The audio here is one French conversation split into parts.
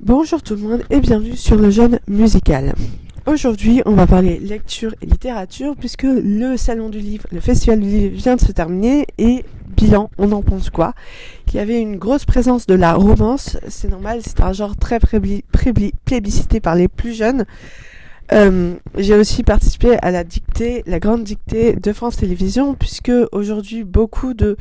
Bonjour tout le monde et bienvenue sur le Jeune Musical. Aujourd'hui, on va parler lecture et littérature puisque le salon du livre, le festival du livre vient de se terminer et bilan, on en pense quoi? Il y avait une grosse présence de la romance, c'est normal, c'est un genre très plébiscité par les plus jeunes. J'ai aussi participé à la grande dictée de France Télévisions puisque aujourd'hui beaucoup de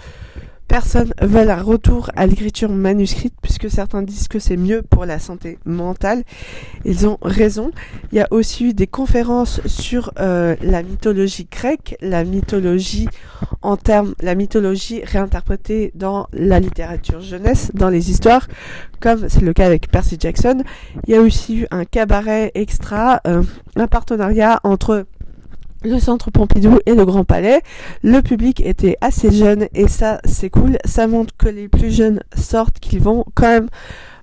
personnes veulent un retour à l'écriture manuscrite puisque certains disent que c'est mieux pour la santé mentale. Ils ont raison. Il y a aussi eu des conférences sur la mythologie grecque, la mythologie réinterprétée dans la littérature jeunesse, dans les histoires, comme c'est le cas avec Percy Jackson. Il y a aussi eu un cabaret extra, un partenariat entre le Centre Pompidou et le Grand Palais. Le public était assez jeune et ça c'est cool, ça montre que les plus jeunes sortent, qu'ils vont quand même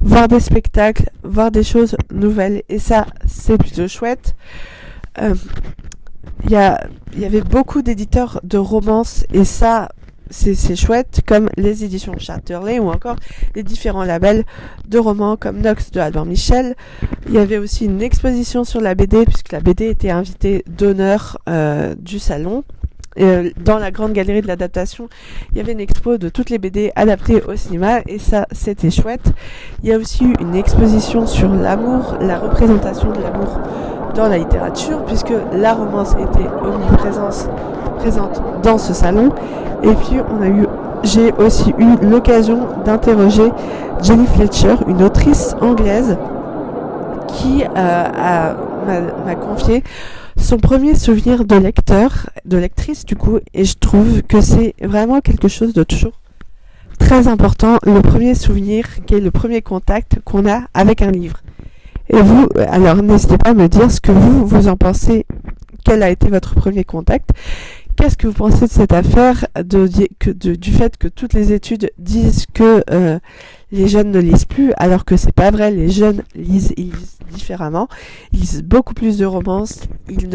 voir des spectacles, voir des choses nouvelles et ça c'est plutôt chouette. Il y avait beaucoup d'éditeurs de romances et ça c'est chouette, comme les éditions Chatterley ou encore les différents labels de romans comme Nox de Albert Michel. Il y avait aussi une exposition sur la BD puisque la BD était invitée d'honneur du salon. Dans la grande galerie de l'adaptation, il y avait une expo de toutes les BD adaptées au cinéma et ça c'était chouette. Il y a aussi eu une exposition sur l'amour, la représentation de l'amour dans la littérature puisque la romance était présente dans ce salon. Et puis j'ai aussi eu l'occasion d'interroger Jenny Fletcher, une autrice anglaise qui m'a confié son premier souvenir de lectrice du coup, et je trouve que c'est vraiment quelque chose de toujours très important, le premier souvenir qui est le premier contact qu'on a avec un livre. Et vous, alors n'hésitez pas à me dire ce que vous en pensez, quel a été votre premier contact. Qu'est-ce que vous pensez de cette affaire du fait que toutes les études disent que les jeunes ne lisent plus, alors que c'est pas vrai, les jeunes ils lisent différemment, ils lisent beaucoup plus de romances, ils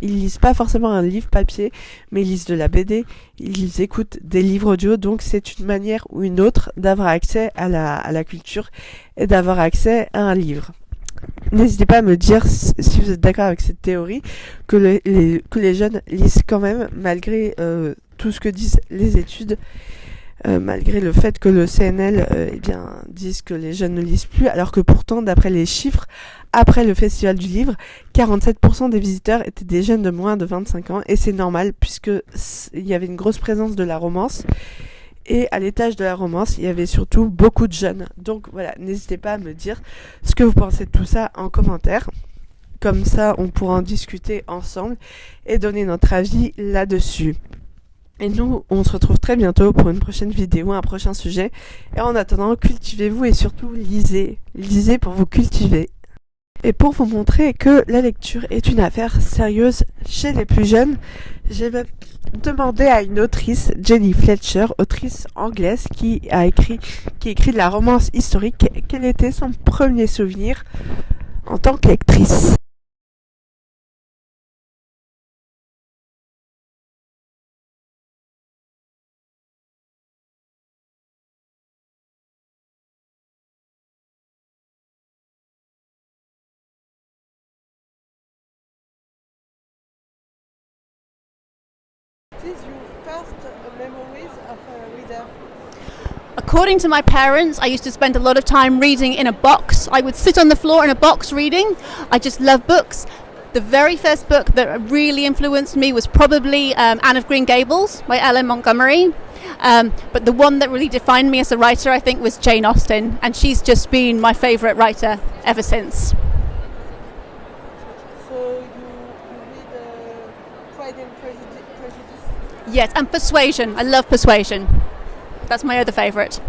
lisent pas forcément un livre papier, mais ils lisent de la BD, ils écoutent des livres audio, donc c'est une manière ou une autre d'avoir accès à la culture et d'avoir accès à un livre. N'hésitez pas à me dire si vous êtes d'accord avec cette théorie, que les jeunes lisent quand même, malgré tout ce que disent les études, malgré le fait que le CNL disent que les jeunes ne lisent plus, alors que pourtant, d'après les chiffres, après le Festival du Livre, 47% des visiteurs étaient des jeunes de moins de 25 ans, et c'est normal, puisque il y avait une grosse présence de la romance. Et à l'étage de la romance, il y avait surtout beaucoup de jeunes. Donc voilà, n'hésitez pas à me dire ce que vous pensez de tout ça en commentaire. Comme ça, on pourra en discuter ensemble et donner notre avis là-dessus. Et nous, on se retrouve très bientôt pour une prochaine vidéo, un prochain sujet. Et en attendant, cultivez-vous et surtout lisez. Lisez pour vous cultiver. Et pour vous montrer que la lecture est une affaire sérieuse chez les plus jeunes, j'ai même demandé à une autrice, Jenny Fletcher, autrice anglaise qui écrit de la romance historique, quel était son premier souvenir en tant que lectrice. What is your first memories of a reader? According to my parents, I used to spend a lot of time reading in a box. I would sit on the floor in a box reading. I just love books. The very first book that really influenced me was probably Anne of Green Gables by L.M. Montgomery. But the one that really defined me as a writer, I think, was Jane Austen. And she's just been my favourite writer ever since. So you read Pride and Prejudice? Yes, and Persuasion. I love Persuasion. That's my other favourite.